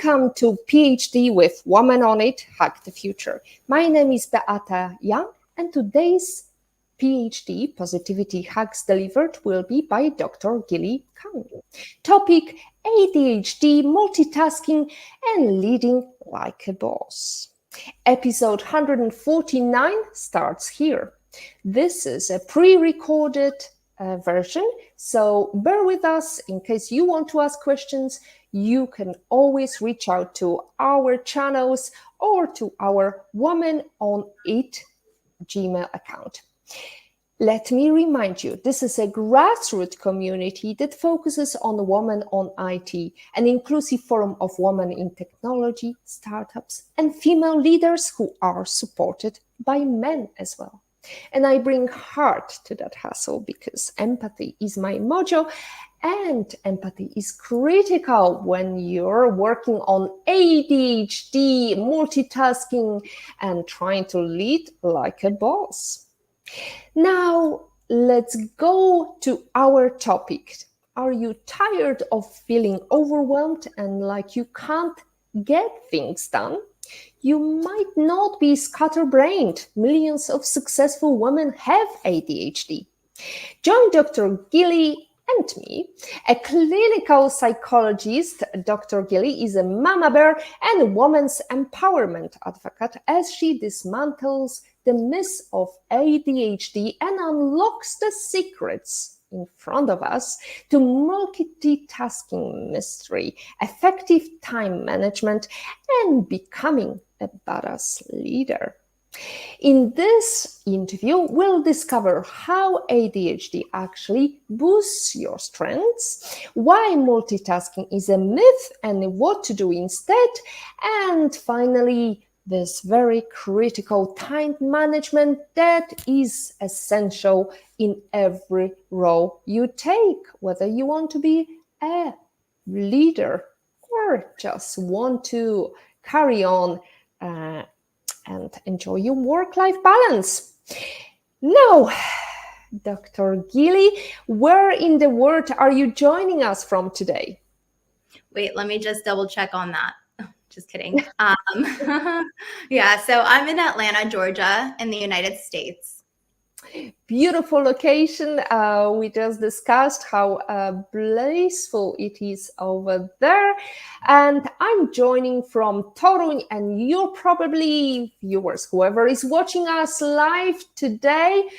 Welcome to PhD with Woman on It, Hack the Future. My name is Beata Young, and today's PhD Positivity Hacks Delivered will be by Dr. Gilly Kahn. Topic: ADHD, multitasking, and leading like a boss. Episode 149 starts here. This is a pre-recorded version, so bear with us in case you want to ask questions. You can always reach out to our channels or to our Woman on It Gmail account. Let me remind you, this is a grassroots community that focuses on women on IT, an inclusive forum of women in technology, startups, and female leaders who are supported by men as well. And I bring heart to that hustle because empathy is my mojo, and empathy is critical when you're working on ADHD, multitasking, and trying to lead like a boss. Now, let's go to our topic. Are you tired of feeling overwhelmed and like you can't get things done? You might not be scatterbrained. Millions of successful women have ADHD. Join Dr. Gilly and me, a clinical psychologist. Dr. Gilly is a mama bear and a woman's empowerment advocate as she dismantles the myths of ADHD and unlocks the secrets in front of us to multitasking mystery, effective time management, and becoming a badass leader. In this interview, we'll discover how ADHD actually boosts your strengths, why multitasking is a myth and what to do instead, and finally, this very critical time management that is essential in every role you take, whether you want to be a leader or just want to carry on and enjoy your work-life balance. Now, Dr. Gilly, where in the world are you joining us from today? Wait, let me just double check on that. Just kidding. Yeah, so I'm in Atlanta, Georgia, in the United States. Beautiful location. We just discussed how blissful it is over there. And I'm joining from Toronto, and you're probably, viewers, whoever is watching us live today,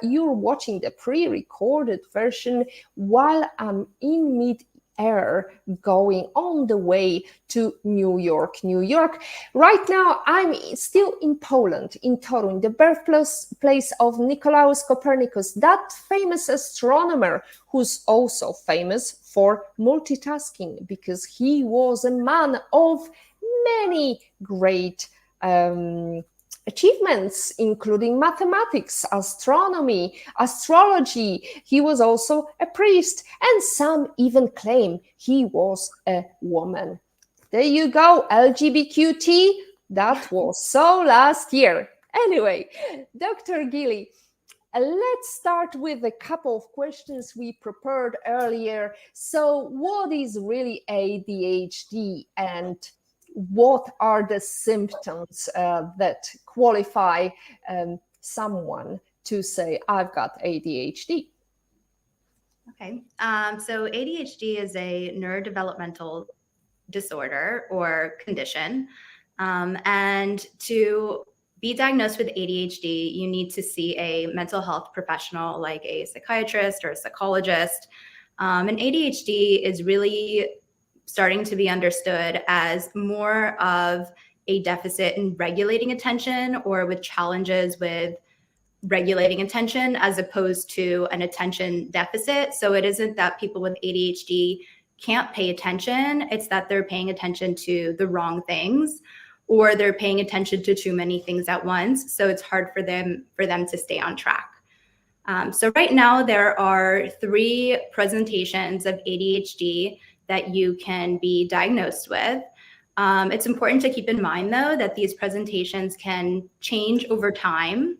you're watching the pre-recorded version while I'm in mid-air going on the way to New York. Right now, I'm still in Poland, in Toruń, the birthplace of Nicolaus Copernicus, that famous astronomer who's also famous for multitasking because he was a man of many great achievements, including mathematics, astronomy, astrology. He was also a priest, and some even claim he was a woman. There you go, LGBTQT. That was so last year. Anyway, Dr. Gilly, let's start with a couple of questions we prepared earlier. So what is really ADHD, and what are the symptoms that qualify someone to say, I've got ADHD? Okay, so ADHD is a neurodevelopmental disorder or condition. And to be diagnosed with ADHD, you need to see a mental health professional like a psychiatrist or a psychologist. And ADHD is really starting to be understood as more of a deficit in regulating attention or with challenges with regulating attention as opposed to an attention deficit. So it isn't that people with ADHD can't pay attention, it's that they're paying attention to the wrong things or they're paying attention to too many things at once. So it's hard for them to stay on track. So right now there are 3 presentations of ADHD that you can be diagnosed with. It's important to keep in mind, though, that these presentations can change over time.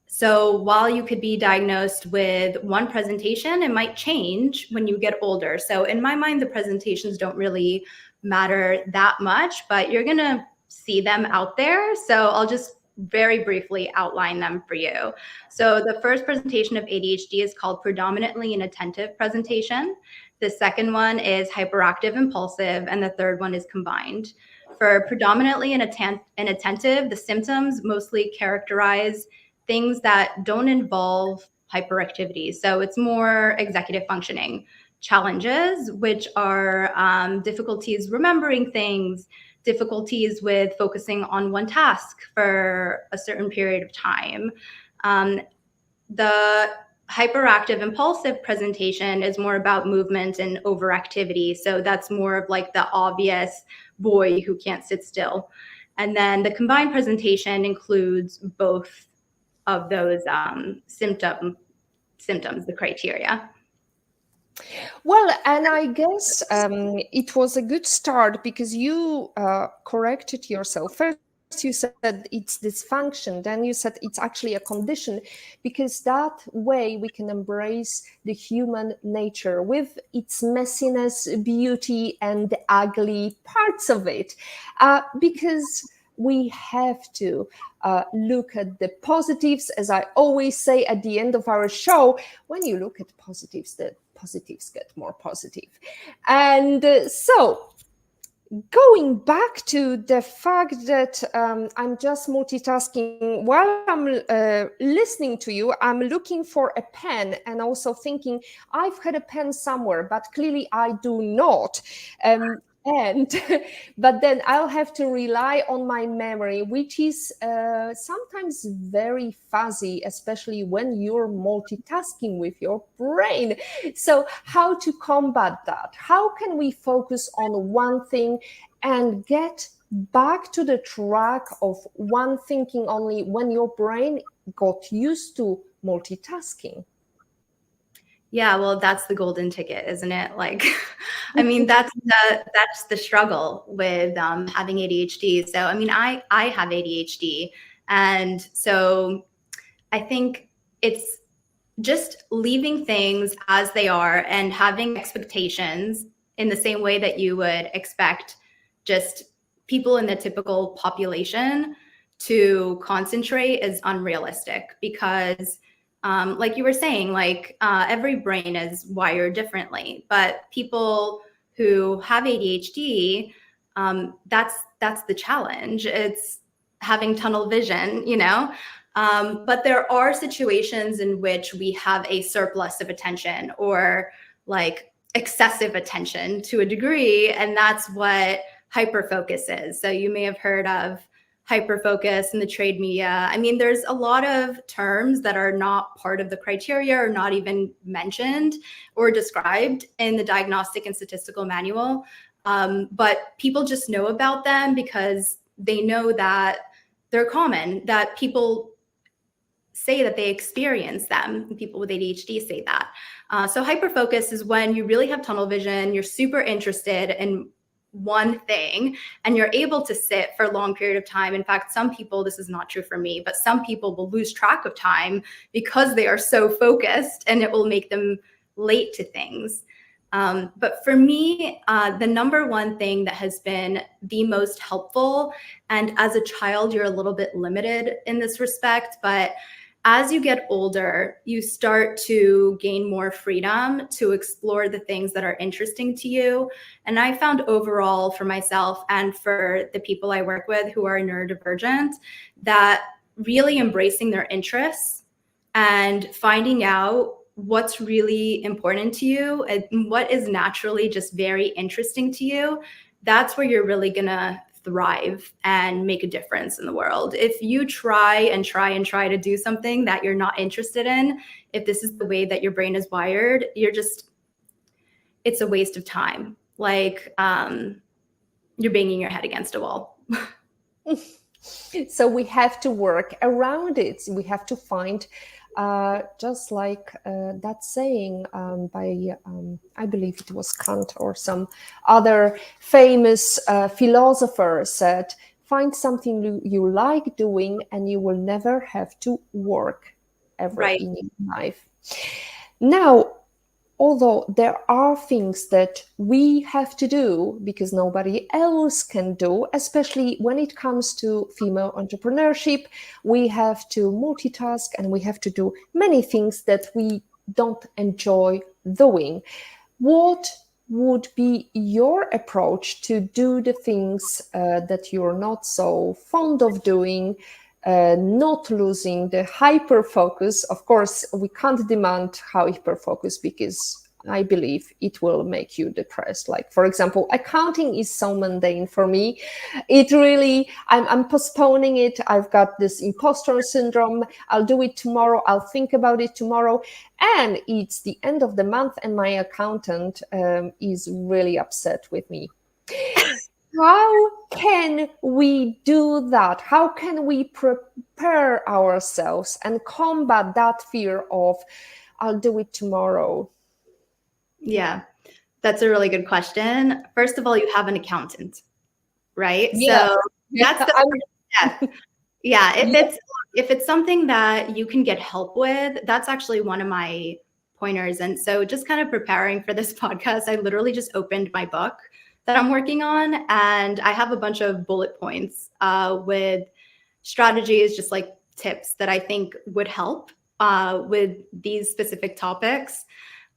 So while you could be diagnosed with one presentation, it might change when you get older. So in my mind, the presentations don't really matter that much, but you're going to see them out there. So I'll just very briefly outline them for you. So the first presentation of ADHD is called predominantly inattentive presentation. The second one is hyperactive impulsive, and the third one is combined. For predominantly inattentive, the symptoms mostly characterize things that don't involve hyperactivity. So it's more executive functioning challenges, which are difficulties remembering things, difficulties with focusing on one task for a certain period of time. The hyperactive impulsive presentation is more about movement and overactivity. So that's more of like the obvious boy who can't sit still. And then the combined presentation includes both of those symptoms, the criteria. Well, and I guess it was a good start because you corrected yourself. First, you said it's dysfunction, then you said it's actually a condition, because that way we can embrace the human nature with its messiness, beauty, and the ugly parts of it. Because we have to look at the positives, as I always say at the end of our show. When you look at positives, the positives get more positive. And so going back to the fact that I'm just multitasking while I'm listening to you, I'm looking for a pen and also thinking I've had a pen somewhere, but clearly I do not. And but then I'll have to rely on my memory, which is sometimes very fuzzy, especially when you're multitasking with your brain. So how to combat that? How can we focus on one thing and get back to the track of one thinking only when your brain got used to multitasking? Yeah, well, that's the golden ticket, isn't it? Like, I mean, that's the struggle with having ADHD. So, I mean, I have ADHD, and so I think it's just leaving things as they are and having expectations in the same way that you would expect just people in the typical population to concentrate is unrealistic, because like you were saying, like every brain is wired differently, but people who have ADHD, that's the challenge. It's having tunnel vision, you know. But there are situations in which we have a surplus of attention, or like excessive attention to a degree, and that's what hyperfocus is. So you may have heard of hyperfocus in the trade media. I mean, there's a lot of terms that are not part of the criteria or not even mentioned or described in the Diagnostic and Statistical Manual. But people just know about them because they know that they're common, that people say that they experience them. People with ADHD say that. So hyperfocus is when you really have tunnel vision, you're super interested in one thing, and you're able to sit for a long period of time. In fact, some people, this is not true for me, but some people will lose track of time because they are so focused, and it will make them late to things. But for me, the number one thing that has been the most helpful, and as a child, you're a little bit limited in this respect, but as you get older, you start to gain more freedom to explore the things that are interesting to you. And I found overall for myself and for the people I work with who are neurodivergent, that really embracing their interests and finding out what's really important to you and what is naturally just very interesting to you, that's where you're really gonna thrive and make a difference in the world. If you try and try to do something that you're not interested in, if this is the way that your brain is wired, it's a waste of time. Like you're banging your head against a wall. So we have to work around it. We have to find, just like that saying by, I believe it was Kant or some other famous philosopher said, find something you like doing and you will never have to work ever in your life. Now, although there are things that we have to do because nobody else can do, especially when it comes to female entrepreneurship, we have to multitask and we have to do many things that we don't enjoy doing. What would be your approach to do the things that you're not so fond of doing, not losing the hyper focus? Of course, we can't demand hyper focus because I believe it will make you depressed. Like, for example, accounting is so mundane for me. It really, I'm postponing it. I've got this imposter syndrome. I'll do it tomorrow. I'll think about it tomorrow. And it's the end of the month, and my accountant is really upset with me. How can we do that? How can we prepare ourselves and combat that fear of, I'll do it tomorrow? Yeah, that's a really good question. First of all, you have an accountant, right? Yeah. So that's the first step. Yeah, if it's something that you can get help with, that's actually one of my pointers. And so just kind of preparing for this podcast, I literally just opened my book that I'm working on, and I have a bunch of bullet points with strategies, just like tips that I think would help with these specific topics.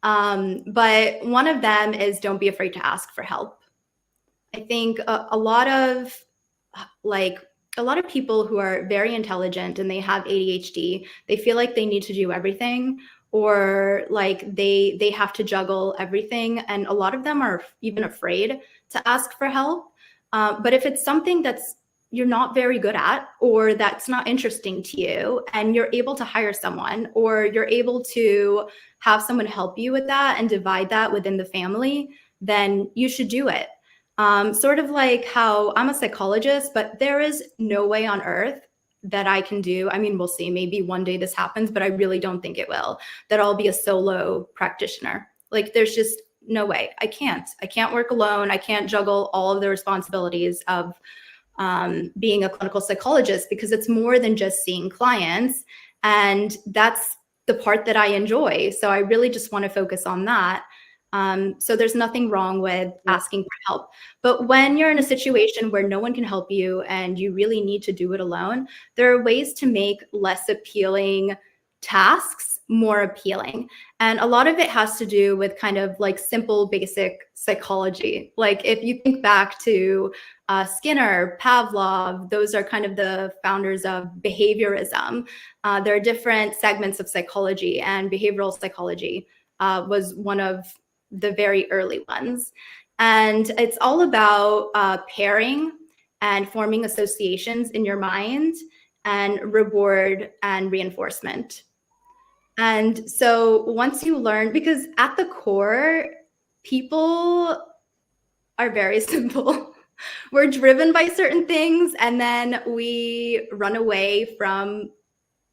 But one of them is don't be afraid to ask for help. I think a lot of people who are very intelligent and they have ADHD, they feel like they need to do everything, or like they have to juggle everything, and a lot of them are even afraid to ask for help. But if it's something that's you're not very good at, or that's not interesting to you, and you're able to hire someone, or you're able to have someone help you with that and divide that within the family, then you should do it. Sort of like how I'm a psychologist, but there is no way on earth that I can do. I mean, we'll see. Maybe one day this happens, but I really don't think it will, that I'll be a solo practitioner. Like, there's just no way. I can't work alone. I can't juggle all of the responsibilities of being a clinical psychologist, because it's more than just seeing clients. And that's the part that I enjoy. So I really just want to focus on that. So there's nothing wrong with asking for help. But when you're in a situation where no one can help you and you really need to do it alone, there are ways to make less appealing tasks more appealing. And a lot of it has to do with kind of like simple, basic psychology. Like if you think back to Skinner, Pavlov, those are kind of the founders of behaviorism. There are different segments of psychology, and behavioral psychology was one of the very early ones. And it's all about pairing and forming associations in your mind, and reward and reinforcement. And so once you learn, because at the core, people are very simple. We're driven by certain things, and then we run away from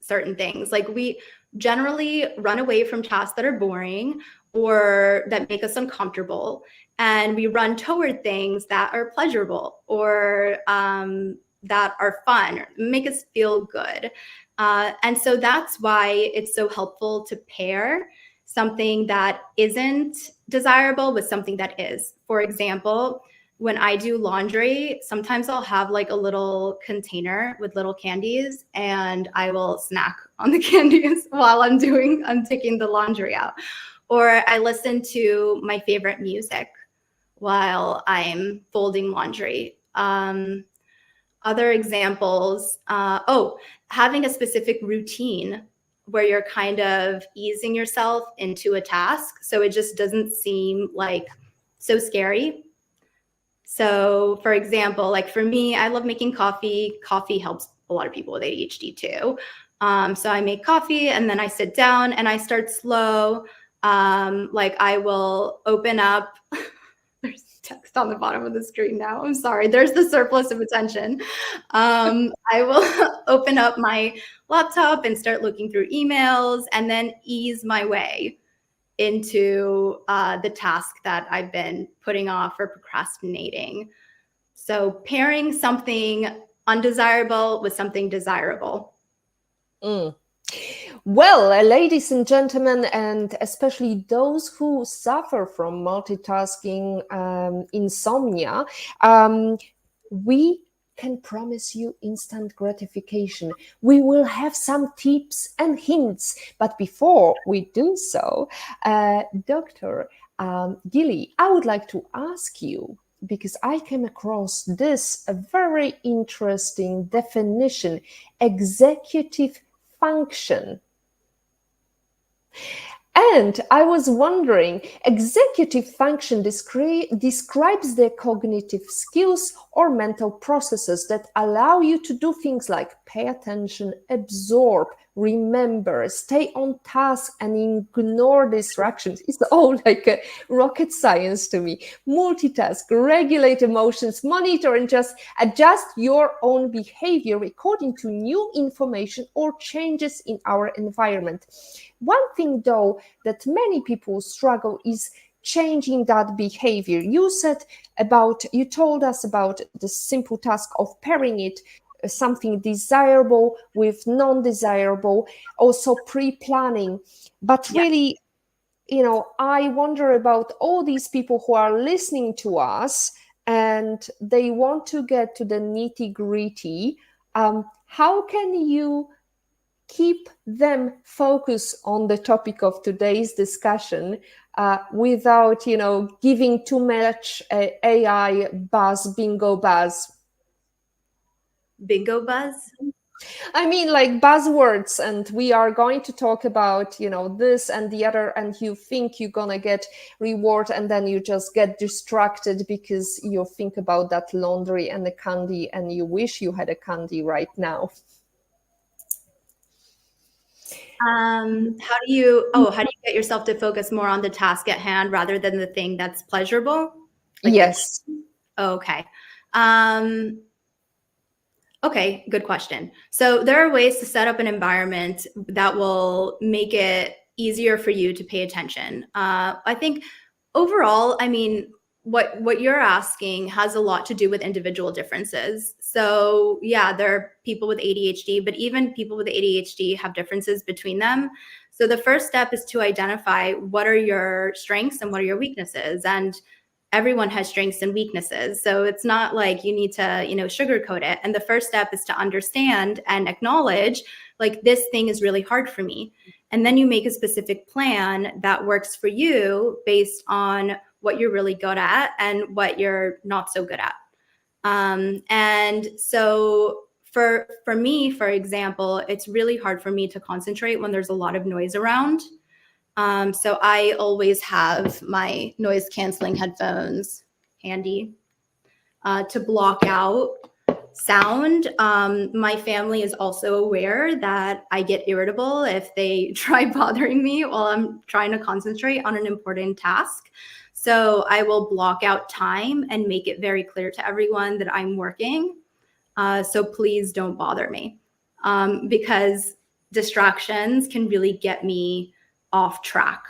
certain things. Like, we generally run away from tasks that are boring or that make us uncomfortable, and we run toward things that are pleasurable, or that are fun, or make us feel good. And so that's why it's so helpful to pair something that isn't desirable with something that is. For example, when I do laundry, sometimes I'll have like a little container with little candies, and I will snack on the candies while I'm taking the laundry out. Or I listen to my favorite music while I'm folding laundry. Other examples, having a specific routine where you're kind of easing yourself into a task, so it just doesn't seem like so scary. So for example, like for me, I love making coffee. Coffee helps a lot of people with ADHD too. So I make coffee, and then I sit down and I start slow. Like I will open up, there's text on the bottom of the screen now. I'm sorry. There's the surplus of attention. I will open up my laptop and start looking through emails, and then ease my way into the task that I've been putting off or procrastinating. So pairing something undesirable with something desirable. Well, ladies and gentlemen, and especially those who suffer from multitasking insomnia, we can promise you instant gratification. We will have some tips and hints. But before we do so, Dr. Gilly, I would like to ask you, because I came across this a very interesting definition, executive function. And I was wondering, executive function describes the cognitive skills or mental processes that allow you to do things like pay attention, absorb, remember, stay on task, and ignore distractions. It's all like a rocket science to me. Multitask, regulate emotions, monitor, and just adjust your own behavior according to new information or changes in our environment. One thing, though, that many people struggle is changing that behavior. You told us about the simple task of pairing it something desirable with non-desirable, also pre-planning. But really, I wonder about all these people who are listening to us and they want to get to the nitty-gritty. How can you keep them focused on the topic of today's discussion without, giving too much AI buzz, bingo buzz? Bingo buzz? I mean, like buzzwords, and we are going to talk about, this and the other, and you think you're gonna get reward, and then you just get distracted because you think about that laundry and the candy, and you wish you had a candy right now. How do you get yourself to focus more on the task at hand rather than the thing that's pleasurable? Yes. Okay. Okay, good question. So there are ways to set up an environment that will make it easier for you to pay attention. I think overall, what you're asking has a lot to do with individual differences. So yeah, there are people with ADHD, but even people with ADHD have differences between them. So the first step is to identify what are your strengths and what are your weaknesses. And everyone has strengths and weaknesses. So it's not like you need to, sugarcoat it. And the first step is to understand and acknowledge, like, this thing is really hard for me. And then you make a specific plan that works for you based on what you're really good at and what you're not so good at. And so for me, for example, it's really hard for me to concentrate when there's a lot of noise around. So I always have my noise canceling headphones handy to block out sound. My family is also aware that I get irritable if they try bothering me while I'm trying to concentrate on an important task. So I will block out time and make it very clear to everyone that I'm working. So please don't bother me, because distractions can really get me off track.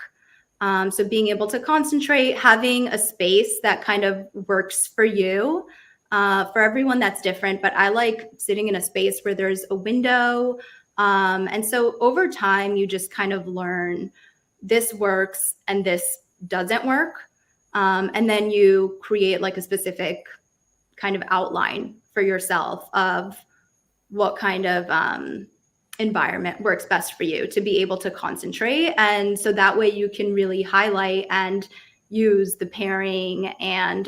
So being able to concentrate, having a space that kind of works for you. For everyone, that's different, but I like sitting in a space where there's a window. And so over time, you just kind of learn this works and this doesn't work. And then you create like a specific kind of outline for yourself of what kind of environment works best for you to be able to concentrate. And so that way you can really highlight and use the pairing and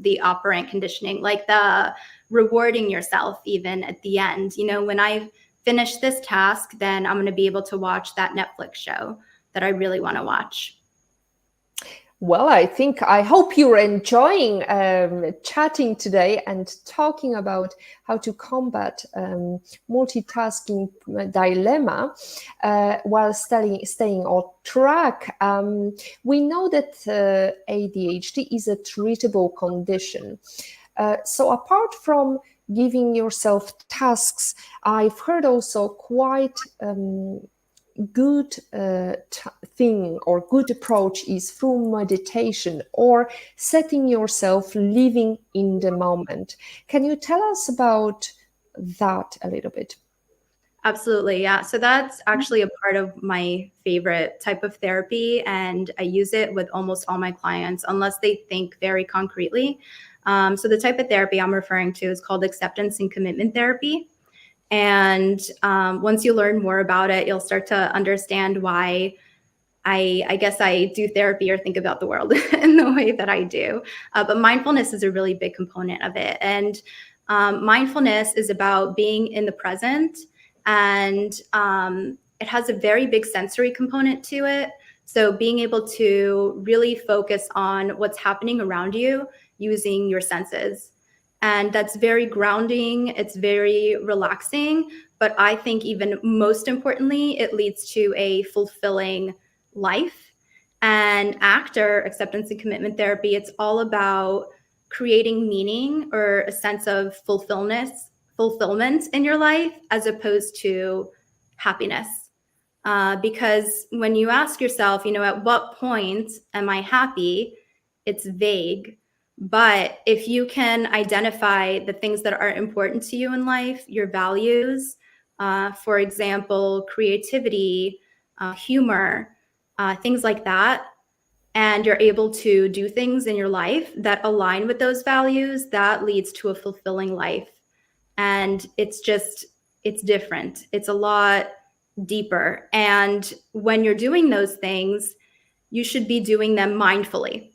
the operant conditioning, like the rewarding yourself even at the end. When I finish this task, then I'm going to be able to watch that Netflix show that I really want to watch. Well, I hope you're enjoying chatting today and talking about how to combat multitasking dilemma while staying on track. We know that ADHD is a treatable condition. So apart from giving yourself tasks, I've heard also quite good thing or good approach is through meditation or setting yourself living in the moment. Can you tell us about that a little bit? Absolutely. Yeah. So that's actually a part of my favorite type of therapy. And I use it with almost all my clients, unless they think very concretely. So the type of therapy I'm referring to is called acceptance and commitment therapy. And once you learn more about it, you'll start to understand why I guess I do therapy or think about the world in the way that I do. But mindfulness is a really big component of it. And mindfulness is about being in the present, and it has a very big sensory component to it. So being able to really focus on what's happening around you using your senses. And that's very grounding. It's very relaxing. But I think even most importantly, it leads to a fulfilling life. And actor acceptance and commitment therapy, it's all about creating meaning or a sense of fulfillment in your life, as opposed to happiness. Because when you ask yourself, at what point am I happy? It's vague. But if you can identify the things that are important to you in life, your values, for example, creativity, humor, things like that, and you're able to do things in your life that align with those values, that leads to a fulfilling life. And it's different. It's a lot deeper. And when you're doing those things, you should be doing them mindfully.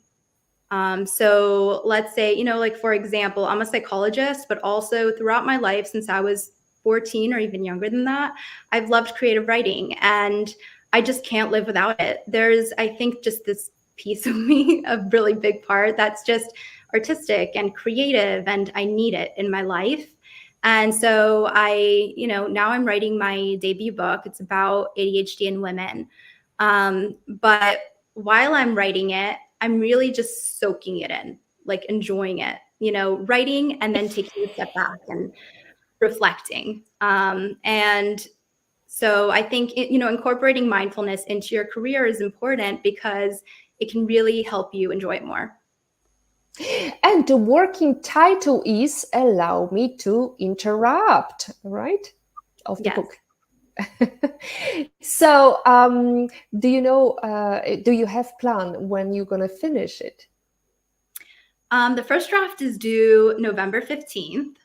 So let's say, like, for example, I'm a psychologist, but also throughout my life, since I was 14 or even younger than that, I've loved creative writing, and I just can't live without it. There's, I think, just this piece of me, a really big part, that's just artistic and creative, and I need it in my life. And so now I'm writing my debut book. It's about ADHD in women. But while I'm writing it, I'm really just soaking it in, like enjoying it, writing and then taking a step back and reflecting. And so I think, incorporating mindfulness into your career is important because it can really help you enjoy it more. And the working title is Allow Me to Interrupt, right? Of the Yes. book. So, do you have plan when you're going to finish it? The first draft is due November 15th.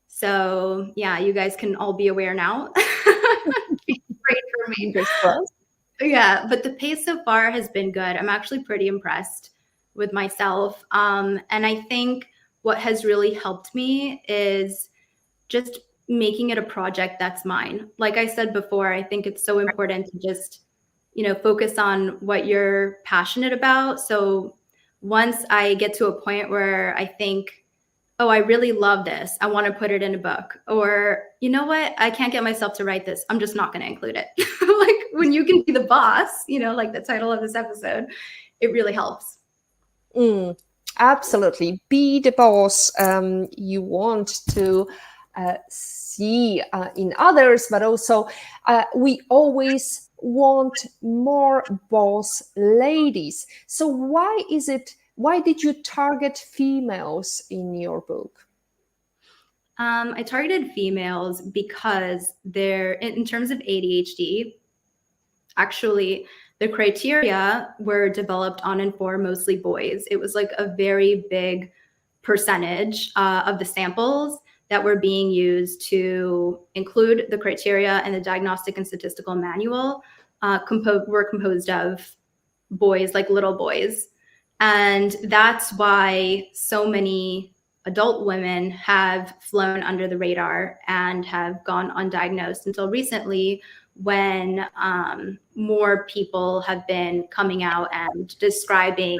So yeah, you guys can all be aware now. Great for me. Yeah, but the pace so far has been good. I'm actually pretty impressed with myself. And I think what has really helped me is just making it a project that's mine. Like I said before, I think it's so important to just, focus on what you're passionate about. So once I get to a point where I think, oh, I really love this, I want to put it in a book, or you know what, I can't get myself to write this, I'm just not going to include it. Like when you can be the boss, like the title of this episode, it really helps. Absolutely. Be the boss you want to see in others, but also we always want more boss ladies. So why did you target females in your book? I targeted females because they're, in terms of ADHD, actually, the criteria were developed on and for mostly boys. It was like a very big percentage of the samples that were being used to include the criteria in the Diagnostic and Statistical Manual were composed of boys, like little boys. And that's why so many adult women have flown under the radar and have gone undiagnosed until recently, when more people have been coming out and describing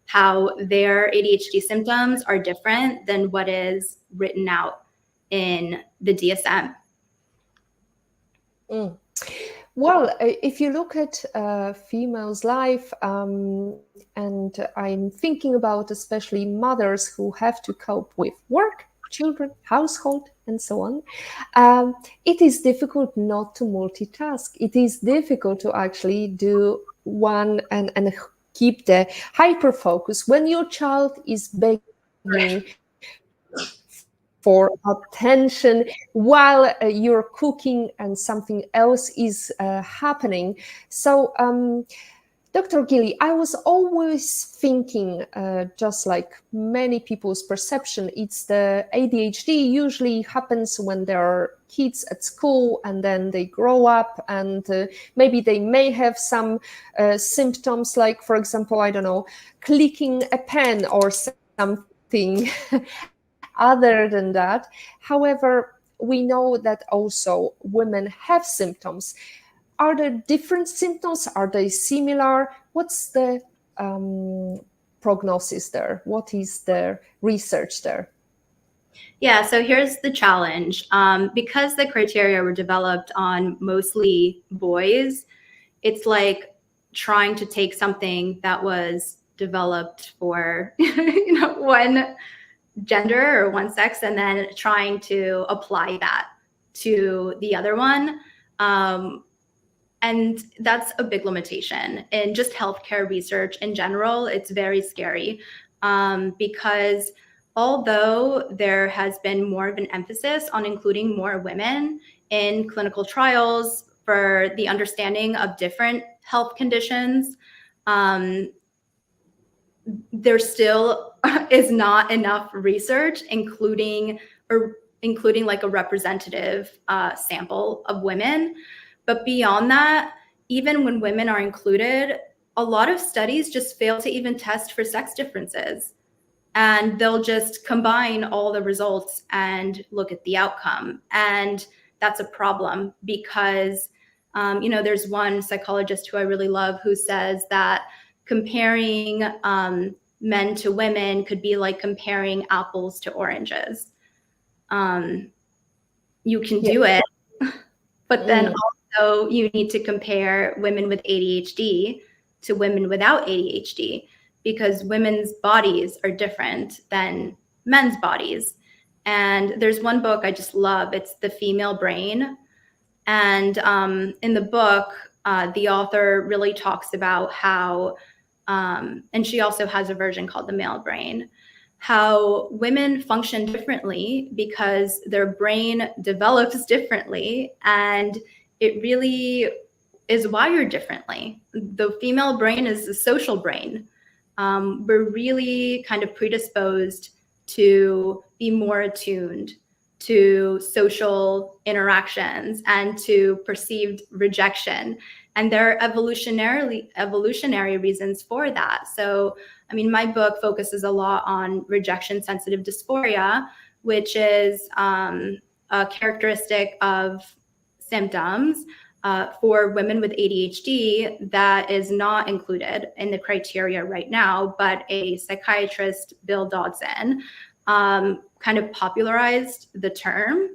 how their ADHD symptoms are different than what is written out in the DSM. Well, if you look at females' life, and I'm thinking about especially mothers who have to cope with work, children, household, and so on, it is difficult not to multitask. It is difficult to actually do one and keep the hyper focus when your child is begging for attention while you're cooking and something else is happening. So, Dr. Gilly, I was always thinking, just like many people's perception, it's the ADHD usually happens when there are kids at school and then they grow up and maybe they may have some symptoms like, for example, I don't know, clicking a pen or something other than that. However, we know that also women have symptoms. Are there different symptoms? Are they similar? What's the prognosis there? What is the research there? Yeah, so here's the challenge. Because the criteria were developed on mostly boys, it's like trying to take something that was developed for one gender or one sex and then trying to apply that to the other one. And that's a big limitation. In just healthcare research in general, it's very scary because although there has been more of an emphasis on including more women in clinical trials for the understanding of different health conditions, there still is not enough research, including like a representative sample of women. But beyond that, even when women are included, a lot of studies just fail to even test for sex differences. And they'll just combine all the results and look at the outcome. And that's a problem because, there's one psychologist who I really love who says that comparing men to women could be like comparing apples to oranges. You can do it, but then also you need to compare women with ADHD to women without ADHD because women's bodies are different than men's bodies. And there's one book I just love. It's The Female Brain. And in the book, the author really talks about how, and she also has a version called The Male Brain, how women function differently because their brain develops differently and it really is wired differently. The female brain is a social brain. We're really kind of predisposed to be more attuned to social interactions and to perceived rejection. And there are evolutionary reasons for that. So, I mean, my book focuses a lot on rejection-sensitive dysphoria, which is a characteristic of symptoms for women with ADHD that is not included in the criteria right now, but a psychiatrist, Bill Dodson, kind of popularized the term.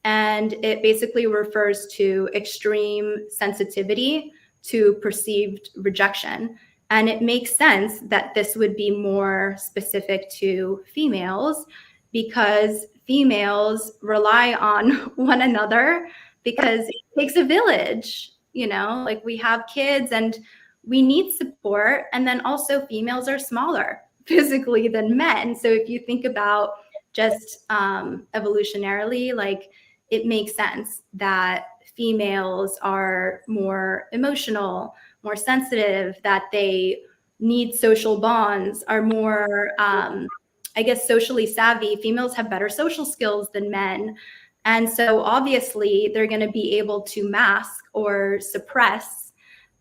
And it basically refers to extreme sensitivity to perceived rejection. And it makes sense that this would be more specific to females because females rely on one another because it takes a village, like we have kids and we need support. And then also females are smaller physically than men. So if you think about just evolutionarily, like it makes sense that females are more emotional, more sensitive, that they need social bonds, are more, socially savvy. Females have better social skills than men. And so obviously they're going to be able to mask or suppress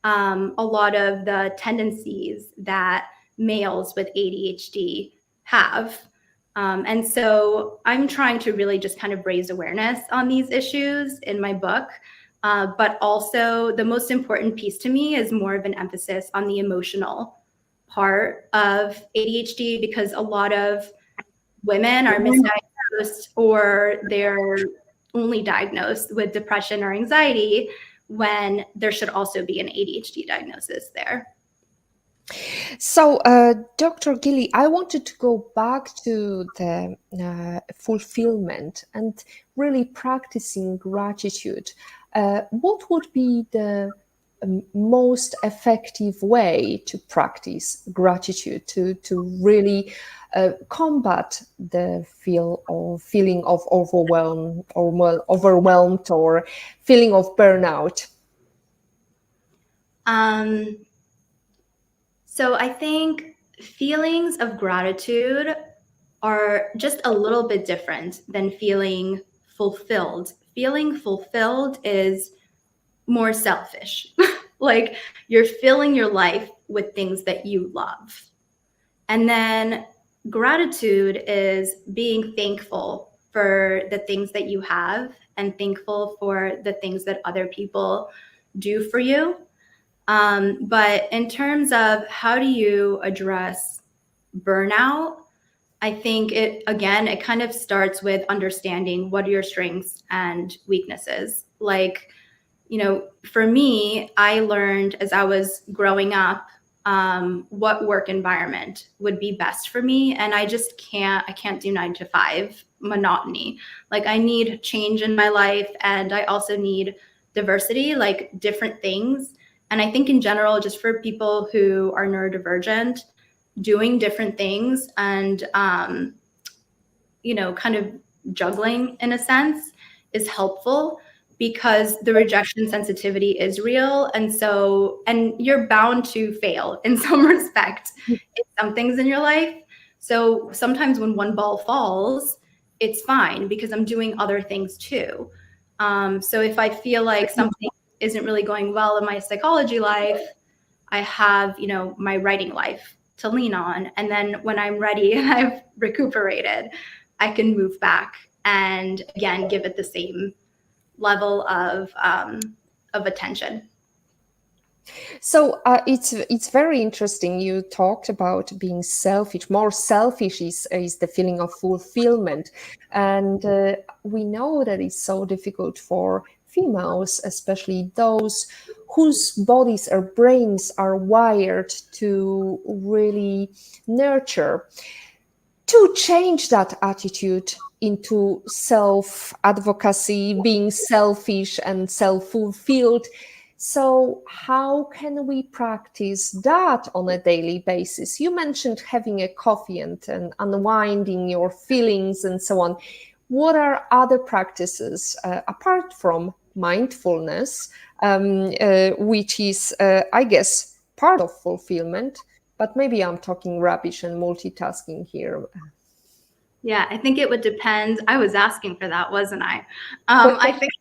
a lot of the tendencies that males with ADHD have. And so I'm trying to really just kind of raise awareness on these issues in my book. But also the most important piece to me is more of an emphasis on the emotional part of ADHD because a lot of women are misdiagnosed or they're only diagnosed with depression or anxiety when there should also be an ADHD diagnosis there. So, Dr. Gilly, I wanted to go back to the fulfillment and really practicing gratitude. What would be the most effective way to practice gratitude, to really combat the feeling of overwhelmed or feeling of burnout? Um, so I think feelings of gratitude are just a little bit different than feeling fulfilled. Feeling fulfilled is more selfish. Like you're filling your life with things that you love. And then gratitude is being thankful for the things that you have and thankful for the things that other people do for you. But in terms of how do you address burnout, I think it kind of starts with understanding what are your strengths and weaknesses. Like, for me, I learned as I was growing up what work environment would be best for me, and I can't do 9 to 5 monotony. Like I need change in my life, and I also need diversity, like different things. And I think in general, just for people who are neurodivergent, doing different things and kind of juggling in a sense is helpful, because the rejection sensitivity is real. And you're bound to fail in some respect in some things in your life. So sometimes when one ball falls, it's fine because I'm doing other things too. So if I feel like something isn't really going well in my psychology life, I have, my writing life to lean on. And then when I'm ready and I've recuperated, I can move back and again give it the same level of attention. So it's very interesting. You talked about being selfish. More selfish is the feeling of fulfillment, and we know that it's so difficult for females, especially those whose bodies or brains are wired to really nurture, to change that attitude into self advocacy, being selfish and self fulfilled. So, how can we practice that on a daily basis? You mentioned having a coffee and unwinding your feelings and so on. What are other practices apart from mindfulness, which is, I guess, part of fulfillment? But maybe I'm talking rubbish and multitasking here. Yeah, I think it would depend. I was asking for that, wasn't I? I think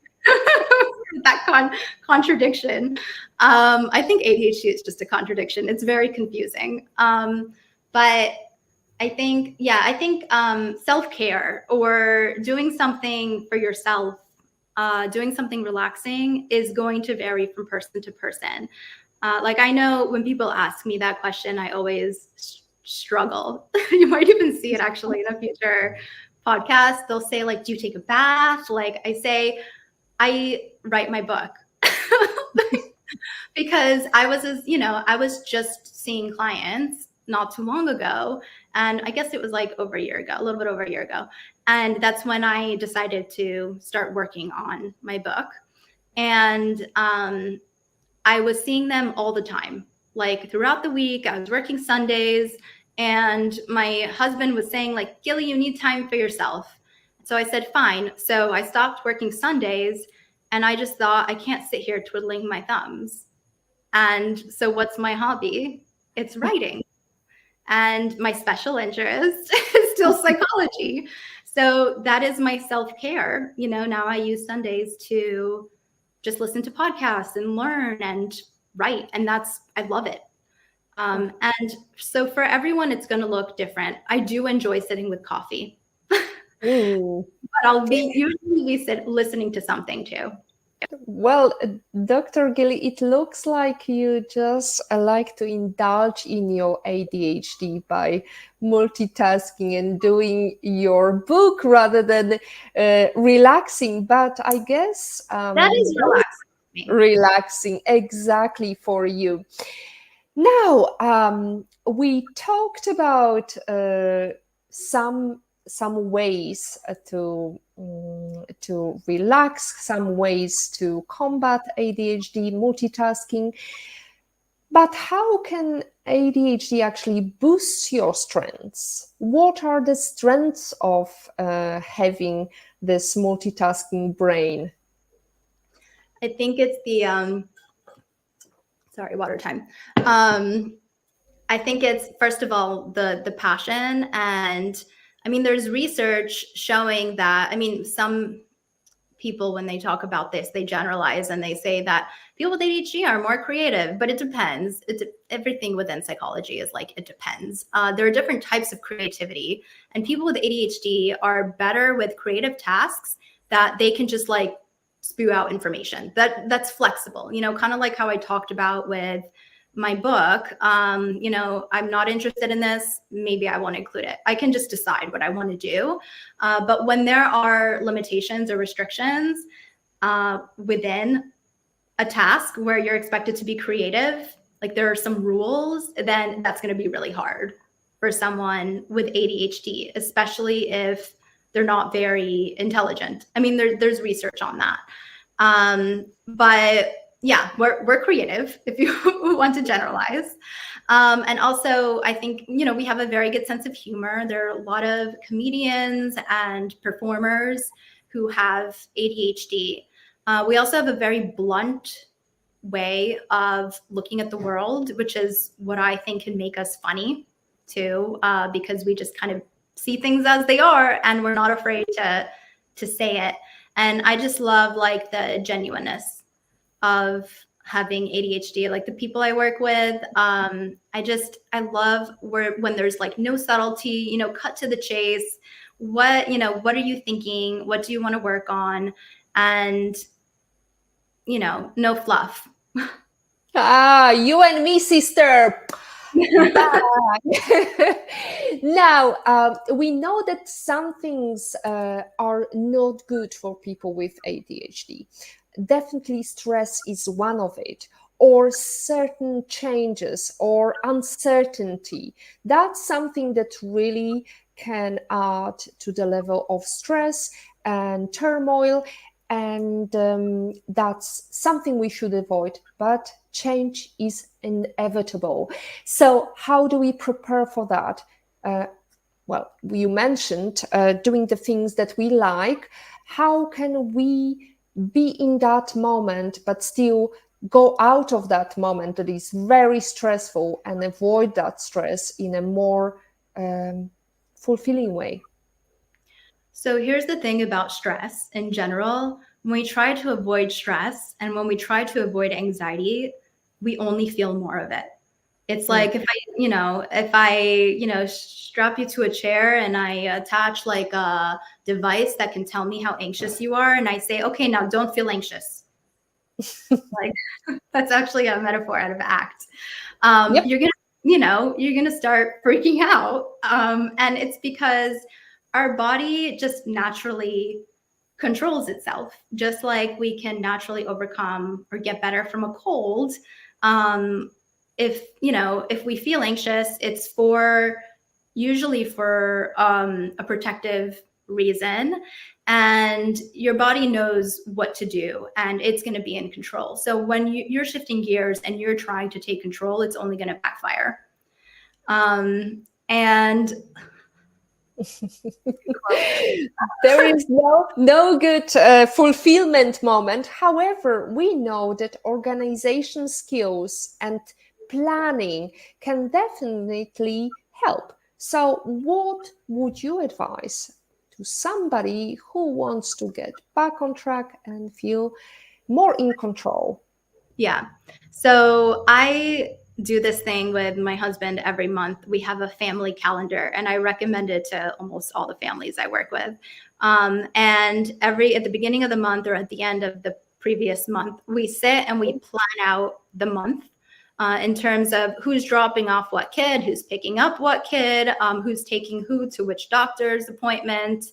that contradiction. I think ADHD is just a contradiction. It's very confusing. But I think self-care or doing something for yourself, doing something relaxing is going to vary from person to person. Like I know when people ask me that question, I always struggle. You might even see it actually in a future podcast. They'll say like, do you take a bath? Like I say, I write my book. Because I was just seeing clients not too long ago. And I guess it was like over a year ago, a little bit over a year ago. And that's when I decided to start working on my book. And I was seeing them all the time, like throughout the week. I was working Sundays, and my husband was saying like, Gilly, you need time for yourself. So I said, fine. So I stopped working Sundays, and I just thought, I can't sit here twiddling my thumbs. And so what's my hobby? It's writing. And my special interest is still psychology. So that is my self-care. Now I use Sundays to just listen to podcasts and learn and write. And I love it. And so for everyone, it's going to look different. I do enjoy sitting with coffee, but I'll usually be listening to something too. Well, Dr. Gilly, it looks like you just like to indulge in your ADHD by multitasking and doing your book rather than relaxing. But I guess that is relaxing. Relaxing exactly for you. Now, we talked about some some ways to relax, some ways to combat ADHD, multitasking. But how can ADHD actually boost your strengths? What are the strengths of having this multitasking brain? I think it's the sorry, water time. I think it's, first of all, the passion. And I mean, there's research showing that, I mean, some people, when they talk about this, they generalize and they say that people with ADHD are more creative, but it depends. Everything within psychology is like, it depends. There are different types of creativity, and people with ADHD are better with creative tasks that they can just like spew out information that's flexible, kind of like how I talked about with my book. I'm not interested in this, maybe I won't include it. I can just decide what I want to do. But when there are limitations or restrictions within a task where you're expected to be creative, like there are some rules, then that's going to be really hard for someone with ADHD, especially if they're not very intelligent. I mean, there's research on that. But yeah, we're creative, if you want to generalize. And also, I think, we have a very good sense of humor. There are a lot of comedians and performers who have ADHD. We also have a very blunt way of looking at the world, which is what I think can make us funny too, because we just kind of see things as they are and we're not afraid to say it. And I just love like the genuineness of having ADHD, like the people I work with. I love when there's like no subtlety, cut to the chase. What are you thinking? What do you want to work on? And, no fluff. Ah, you and me, sister. Now, we know that some things are not good for people with ADHD. Definitely stress is one of it, or certain changes or uncertainty. That's something that really can add to the level of stress and turmoil, and that's something we should avoid. But change is inevitable. So how do we prepare for that? Well, you mentioned doing the things that we like. How can we be in that moment, but still go out of that moment that is very stressful and avoid that stress in a more fulfilling way? So here's the thing about stress in general. When we try to avoid stress and when we try to avoid anxiety, we only feel more of it. It's like if I strap you to a chair and I attach like a device that can tell me how anxious you are, and I say, okay, now don't feel anxious. Like that's actually a metaphor out of ACT. Yep. You're gonna start freaking out, and it's because our body just naturally controls itself, just like we can naturally overcome or get better from a cold. If we feel anxious, it's usually for a protective reason, and your body knows what to do and it's going to be in control. So when you're shifting gears and you're trying to take control, it's only going to backfire. And there is no good fulfillment moment. However, we know that organization skills and planning can definitely help. So what would you advise to somebody who wants to get back on track and feel more in control? Yeah. So I do this thing with my husband every month. We have a family calendar, and I recommend it to almost all the families I work with. And at the beginning of the month or at the end of the previous month, we sit and we plan out the month in terms of who's dropping off what kid, who's picking up what kid, who's taking who to which doctor's appointment,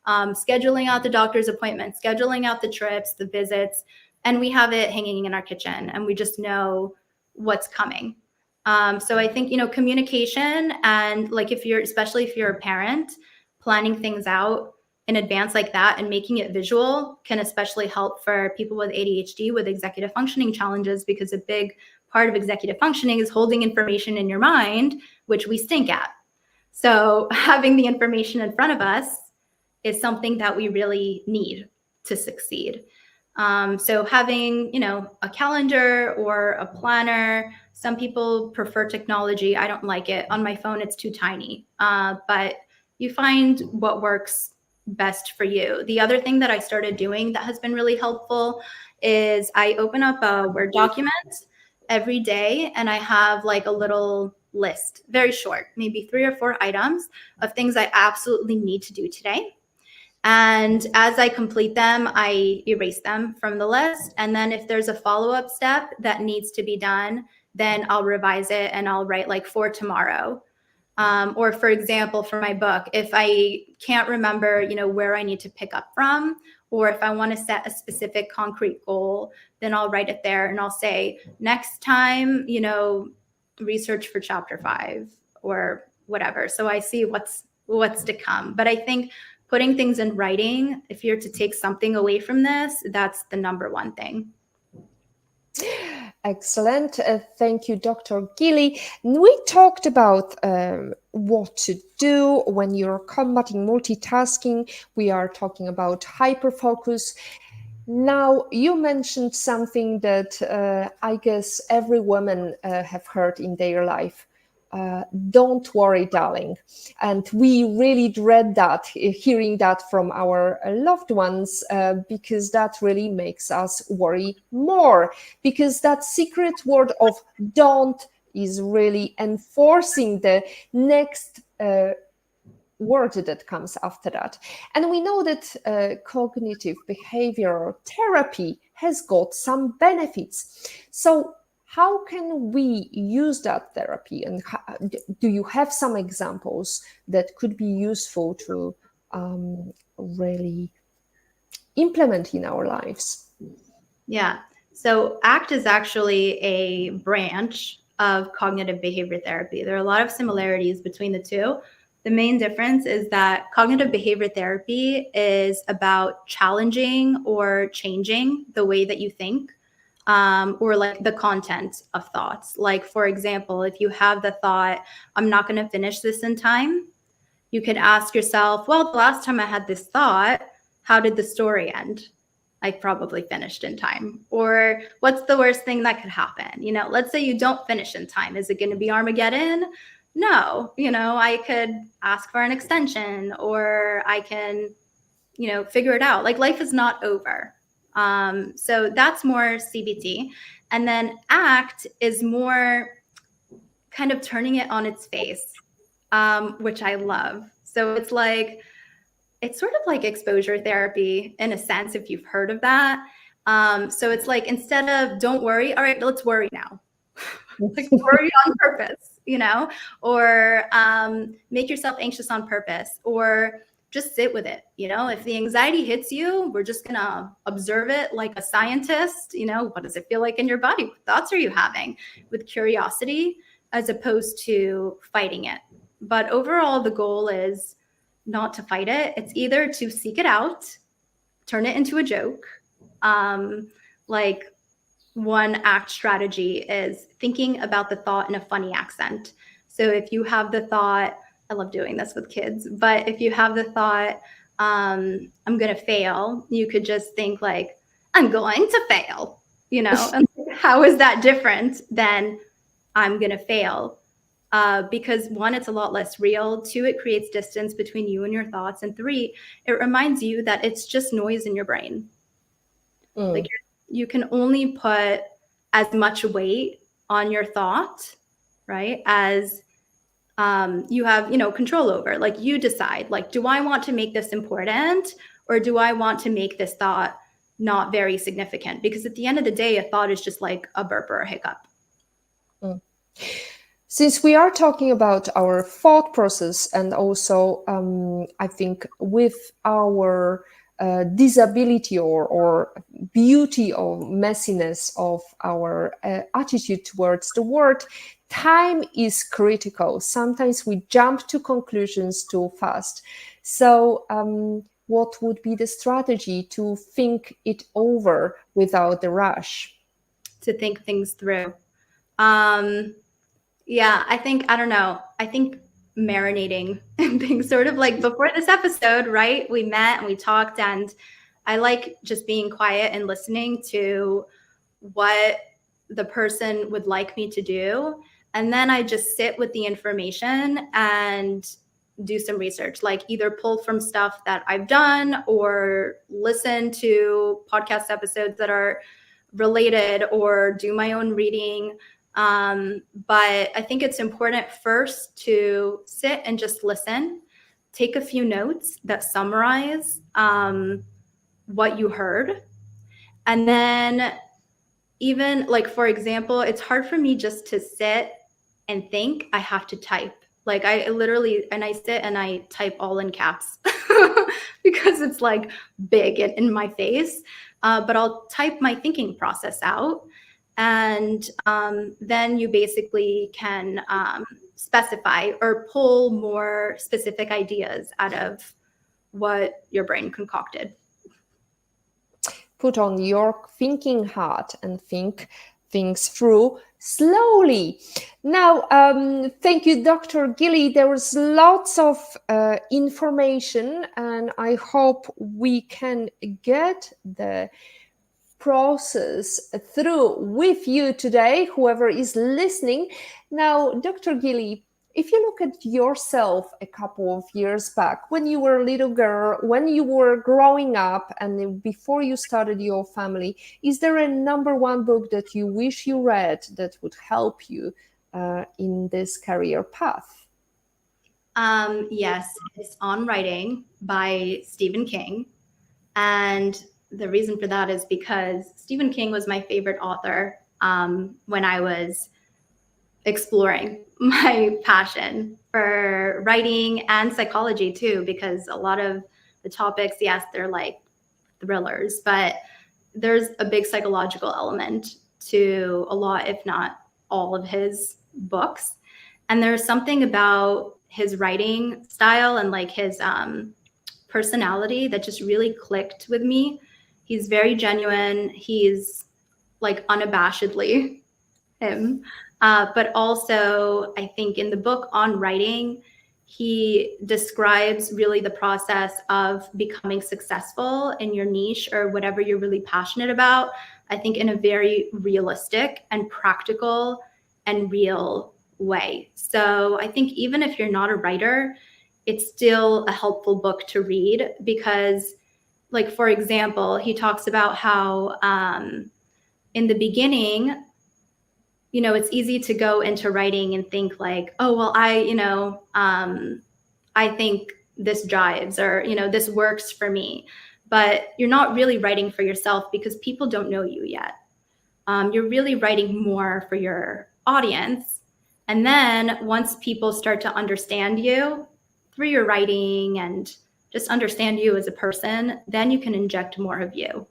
scheduling out the doctor's appointment, scheduling out the trips, the visits. And we have it hanging in our kitchen, and we just know what's coming. So I think, communication, and like especially if you're a parent, planning things out in advance like that and making it visual can especially help for people with ADHD with executive functioning challenges, because a big part of executive functioning is holding information in your mind, which we stink at. So having the information in front of us is something that we really need to succeed. So having, a calendar or a planner, some people prefer technology. I don't like it. On my phone, it's too tiny. But you find what works best for you. The other thing that I started doing that has been really helpful is I open up a Word document every day and I have like a little list, very short, maybe 3 or 4 items of things I absolutely need to do today. And as I complete them, I erase them from the list. And then if there's a follow-up step that needs to be done, then I'll revise it and I'll write like for tomorrow. Or for example, for my book, if I can't remember, where I need to pick up from, or if I want to set a specific concrete goal, then I'll write it there and I'll say, next time, research for chapter 5 or whatever. So I see what's to come. But I think putting things in writing, if you're to take something away from this, that's the number one thing. Excellent. Thank you, Dr. Gilly. We talked about what to do when you're combating multitasking. We are talking about hyperfocus. Now, you mentioned something that I guess every woman have heard in their life. Don't worry, darling. And we really dread that, hearing that from our loved ones, because that really makes us worry more, because that secret word of don't is really enforcing the next word that comes after that. And we know that cognitive behavioral therapy has got some benefits. So how can we use that therapy, and do you have some examples that could be useful to really implement in our lives? Yeah. So ACT is actually a branch of cognitive behavior therapy. There are a lot of similarities between the two. The main difference is that cognitive behavior therapy is about challenging or changing the way that you think. Or like the content of thoughts. Like, for example, if you have the thought, I'm not going to finish this in time, you could ask yourself, well, the last time I had this thought, how did the story end? I probably finished in time. Or what's the worst thing that could happen? Let's say you don't finish in time. Is it going to be Armageddon? No. I could ask for an extension, or I can, figure it out. Like, life is not over. So that's more CBT. And then ACT is more kind of turning it on its face, which I love. So it's sort of like exposure therapy in a sense, if you've heard of that. So it's like, instead of don't worry, all right, let's worry now. Like, worry on purpose, or make yourself anxious on purpose, or just sit with it. If the anxiety hits you, we're just going to observe it like a scientist. What does it feel like in your body? What thoughts are you having? With curiosity, as opposed to fighting it. But overall, the goal is not to fight it. It's either to seek it out, turn it into a joke. Like, one ACT strategy is thinking about the thought in a funny accent. So if you have the thought, I love doing this with kids, but if you have the thought, I'm going to fail, you could just think like, I'm going to fail, and how is that different than I'm going to fail? Because 1, it's a lot less real. 2, it creates distance between you and your thoughts. And 3, it reminds you that it's just noise in your brain. Like, you can only put as much weight on your thought, right, as you have, control over. Like, you decide, like, do I want to make this important, or do I want to make this thought not very significant? Because at the end of the day, a thought is just like a burp or a hiccup. Since we are talking about our thought process, and also I think with our disability or beauty or messiness of our attitude towards the world, time is critical. Sometimes we jump to conclusions too fast. So what would be the strategy to think it over without the rush? To think things through. Yeah, I don't know. I think marinating and being sort of like before this episode, right? We met and we talked, and I like just being quiet and listening to what the person would like me to do. And then I just sit with the information and do some research, like either pull from stuff that I've done or listen to podcast episodes that are related or do my own reading. But I think it's important first to sit and just listen, take a few notes that summarize what you heard. And then, even like, for example, it's hard for me just to sit and think. I have to type. Like I literally, and I sit and I type all in caps because it's like big in my face. But I'll type my thinking process out. And then you basically can specify or pull more specific ideas out of what your brain concocted. Put on your thinking hat and think things through slowly. Now, thank you, Dr. Gilly. There was lots of information, and I hope we can get the process through with you today, whoever is listening. Now, Dr. Gilly, if you look at yourself a couple of years back, when you were a little girl, when you were growing up, and before you started your family, is there a number one book that you wish you read that would help you in this career path? Yes, it's On Writing by Stephen King. And the reason for that is because Stephen King was my favorite author when I was exploring my passion for writing and psychology too, because a lot of the topics, yes, they're like thrillers, but there's a big psychological element to a lot, if not all, of his books. And there's something about his writing style and like his personality that just really clicked with me. He's very genuine. He's like unabashedly him. But also, I think in the book On Writing, he describes really the process of becoming successful in your niche or whatever you're really passionate about, I think in a very realistic and practical and real way. So I think even if you're not a writer, it's still a helpful book to read because, like, for example, he talks about how in the beginning, you know, it's easy to go into writing and think like, oh, well, I think this jives or, you know, this works for me. But you're not really writing for yourself because people don't know you yet. You're really writing more for your audience. And then once people start to understand you through your writing and just understand you as a person, then you can inject more of you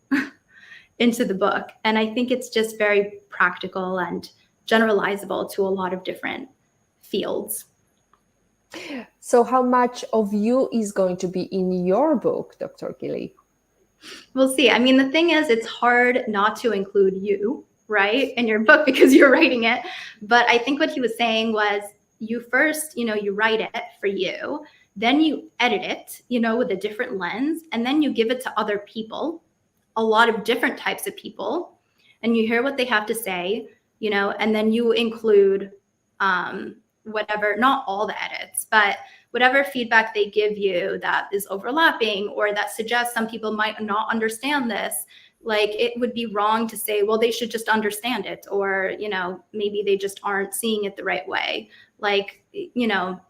into the book. And I think it's just very practical and generalizable to a lot of different fields. So how much of you is going to be in your book, Dr. Gilly? We'll see. I mean, the thing is, it's hard not to include you, right, in your book because you're writing it. But I think what he was saying was you first, you know, you write it for you, then you edit it, you know, with a different lens, and then you give it to other people, a lot of different types of people, and you hear what they have to say, you know, and then you include whatever, not all the edits, but whatever feedback they give you that is overlapping or that suggests some people might not understand this. Like, it would be wrong to say, well, they should just understand it, or, you know, maybe they just aren't seeing it the right way. Like, you know,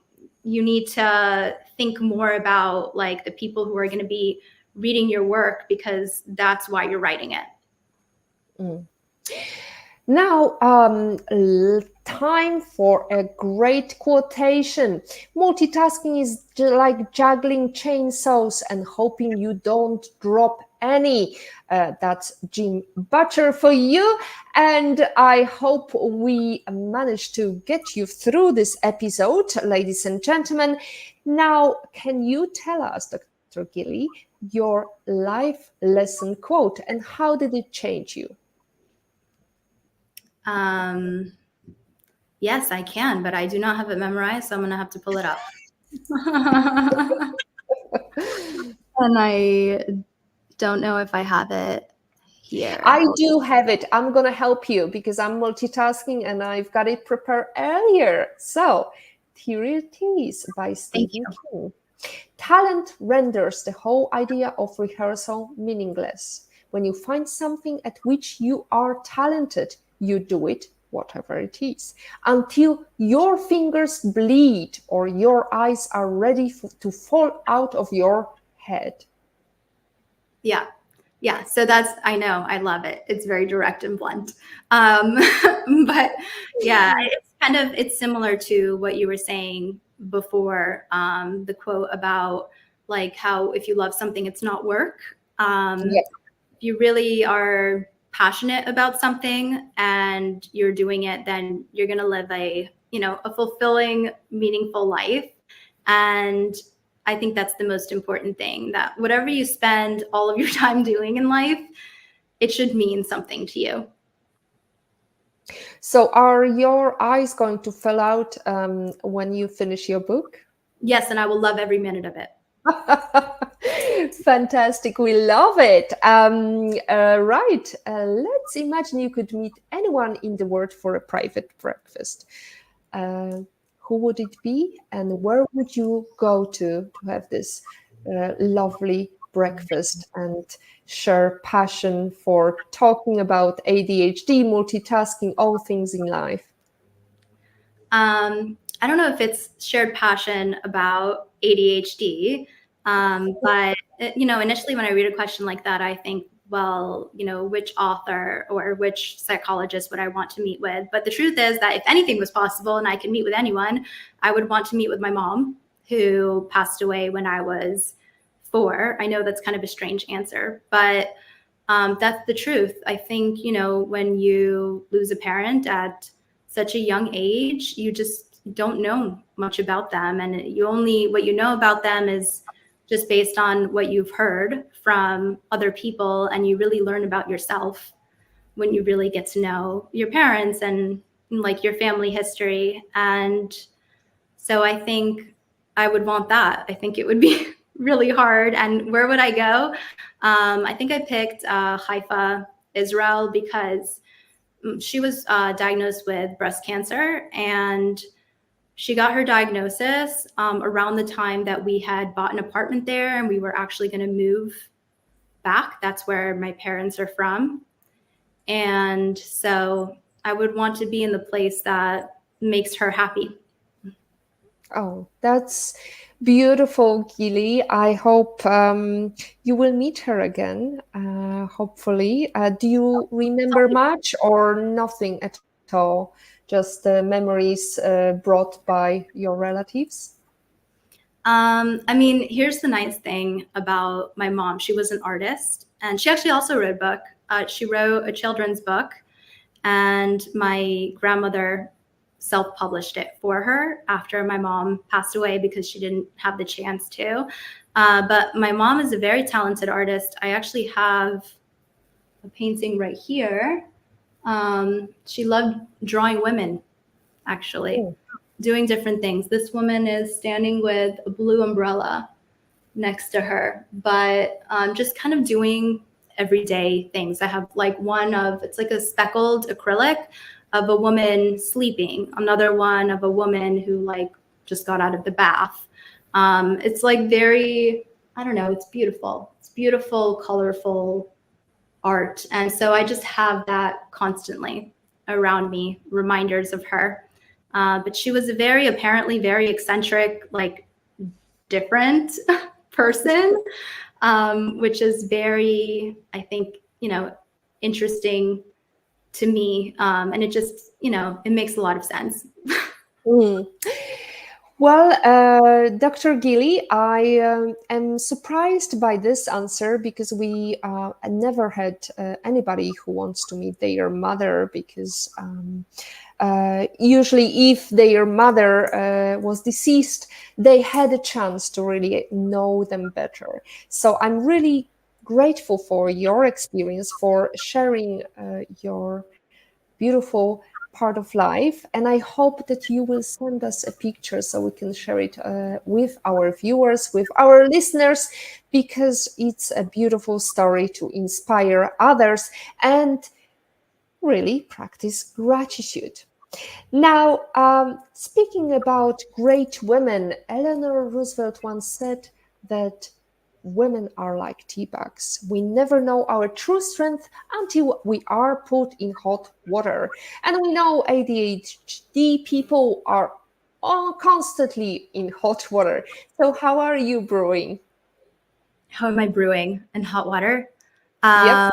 you need to think more about like the people who are going to be reading your work because that's why you're writing it. Now, time for a great quotation. Multitasking is like juggling chainsaws and hoping you don't drop any. That's Jim Butcher for you. And I hope we managed to get you through this episode, ladies and gentlemen. Now, can you tell us, Dr. Gilly, your life lesson quote and how did it change you? Yes, I can, but I do not have it memorized, so I'm going to have to pull it up. And I don't know if I have it here. I do have it. I'm going to help you because I'm multitasking and I've got it prepared earlier. So, here it is by Stephen King. Talent renders the whole idea of rehearsal meaningless. When you find something at which you are talented, you do it, whatever it is, until your fingers bleed or your eyes are ready to fall out of your head. Yeah. So that's, I know, I love it. It's very direct and blunt. But yeah, it's similar to what you were saying before, the quote about like how if you love something, it's not work. If you really are passionate about something and you're doing it, then you're going to live a fulfilling, meaningful life. And I think that's the most important thing, that whatever you spend all of your time doing in life, it should mean something to you. So are your eyes going to fall out when you finish your book? Yes, and I will love every minute of it. Fantastic. We love it. Right. Let's imagine you could meet anyone in the world for a private breakfast. Who would it be and where would you go to have this lovely breakfast and share passion for talking about ADHD, multitasking, all things in life? I don't know if it's shared passion about ADHD, but initially when I read a question like that, I think, well, which author or which psychologist would I want to meet with? But the truth is that if anything was possible and I could meet with anyone, I would want to meet with my mom, who passed away when I was 4. I know that's kind of a strange answer, but that's the truth. I think, when you lose a parent at such a young age, you just don't know much about them. And what you know about them is just based on what you've heard from other people. And you really learn about yourself when you really get to know your parents and like your family history. And so I think I would want that. I think it would be really hard. And where would I go? I think I picked Haifa, Israel, because she was diagnosed with breast cancer, and she got her diagnosis around the time that we had bought an apartment there and we were actually going to move back. That's where my parents are from. And so I would want to be in the place that makes her happy. Oh, that's beautiful, Gilly. I hope you will meet her again, hopefully. Do you remember much or nothing at all? Just memories brought by your relatives? Here's the nice thing about my mom. She was an artist, and she actually also wrote a book. She wrote a children's book, and my grandmother self-published it for her after my mom passed away because she didn't have the chance to. But my mom is a very talented artist. I actually have a painting right here. She loved drawing women, actually, doing different things. This woman is standing with a blue umbrella next to her, but just kind of doing everyday things. I have it's like a speckled acrylic of a woman sleeping, another one of a woman who just got out of the bath. It's very, I don't know, it's beautiful. It's beautiful, colorful art. And so I just have that constantly around me, reminders of her. But she was apparently very eccentric, different person, which is very, I think, interesting to me. And it just, it makes a lot of sense. Well, Dr. Gilly, I am surprised by this answer because we never had anybody who wants to meet their mother because usually if their mother was deceased, they had a chance to really know them better. So I'm really grateful for your experience, for sharing your beautiful part of life. And I hope that you will send us a picture so we can share it with our viewers, with our listeners, because it's a beautiful story to inspire others and really practice gratitude. Now, speaking about great women, Eleanor Roosevelt once said that women are like tea bags. We never know our true strength until we are put in hot water. And we know ADHD people are all constantly in hot water. So, how are you brewing? How am I brewing in hot water? Yep.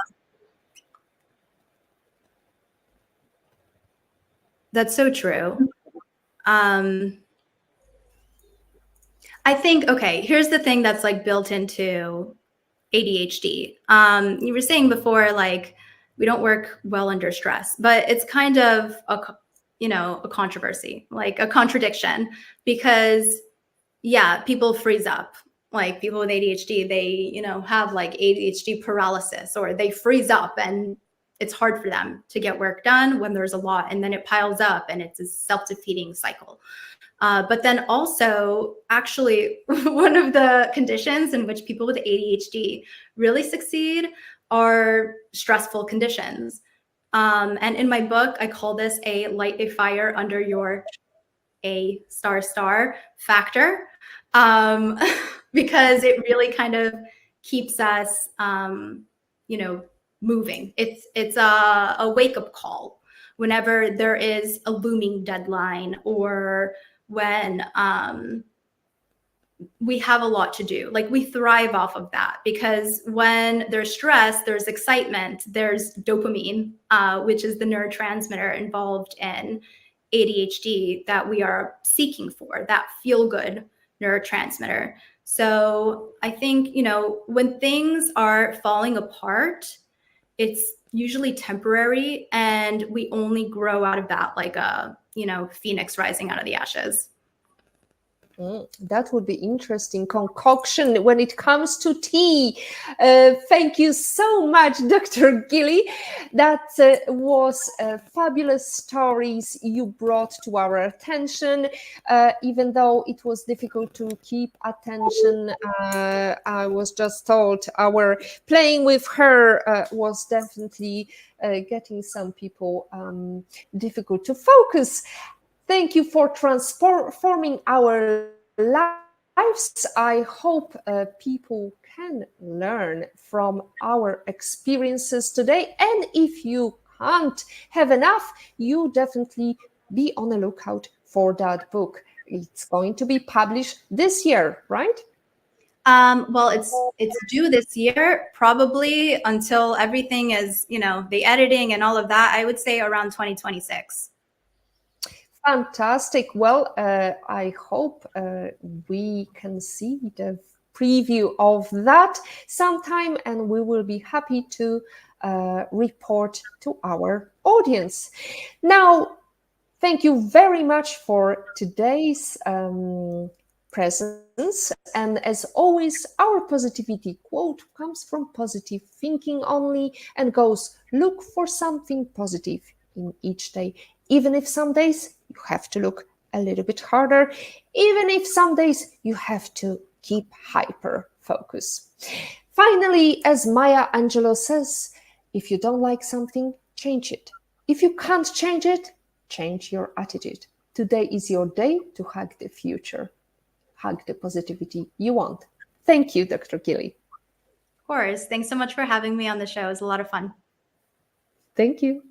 That's so true. Um, I think, okay, here's the thing that's like built into ADHD. You were saying before, like, we don't work well under stress, but it's kind of a controversy, like a contradiction, because yeah, people freeze up. Like people with ADHD, they, have like ADHD paralysis, or they freeze up and it's hard for them to get work done when there's a lot, and then it piles up and it's a self-defeating cycle. But then also, actually, one of the conditions in which people with ADHD really succeed are stressful conditions. And in my book, I call this a light a fire under your A star factor, um, because it really kind of keeps us, moving. It's a wake up call whenever there is a looming deadline, or when we have a lot to do. Like, we thrive off of that, because when there's stress, there's excitement, there's dopamine, which is the neurotransmitter involved in ADHD that we are seeking for, that feel good neurotransmitter. So I think, when things are falling apart, it's usually temporary, and we only grow out of that like a, phoenix rising out of the ashes. That would be interesting concoction when it comes to tea. Thank you so much, Dr. Gilly. That was fabulous stories you brought to our attention. Even though it was difficult to keep attention, I was just told our playing with her was definitely getting some people difficult to focus. Thank you for transforming our lives. I hope people can learn from our experiences today. And if you can't have enough, you definitely be on the lookout for that book. It's going to be published this year, right? Well, it's due this year, probably until everything is, the editing and all of that. I would say around 2026. Fantastic. Well, I hope we can see the preview of that sometime, and we will be happy to report to our audience. Now, thank you very much for today's presence. And as always, our positivity quote comes from positive thinking only and goes, look for something positive in each day. Even if some days you have to look a little bit harder, even if some days you have to keep hyper focus. Finally, as Maya Angelou says, if you don't like something, change it. If you can't change it, change your attitude. Today is your day to hug the future, hug the positivity you want. Thank you, Dr. Gilly. Of course. Thanks so much for having me on the show. It was a lot of fun. Thank you.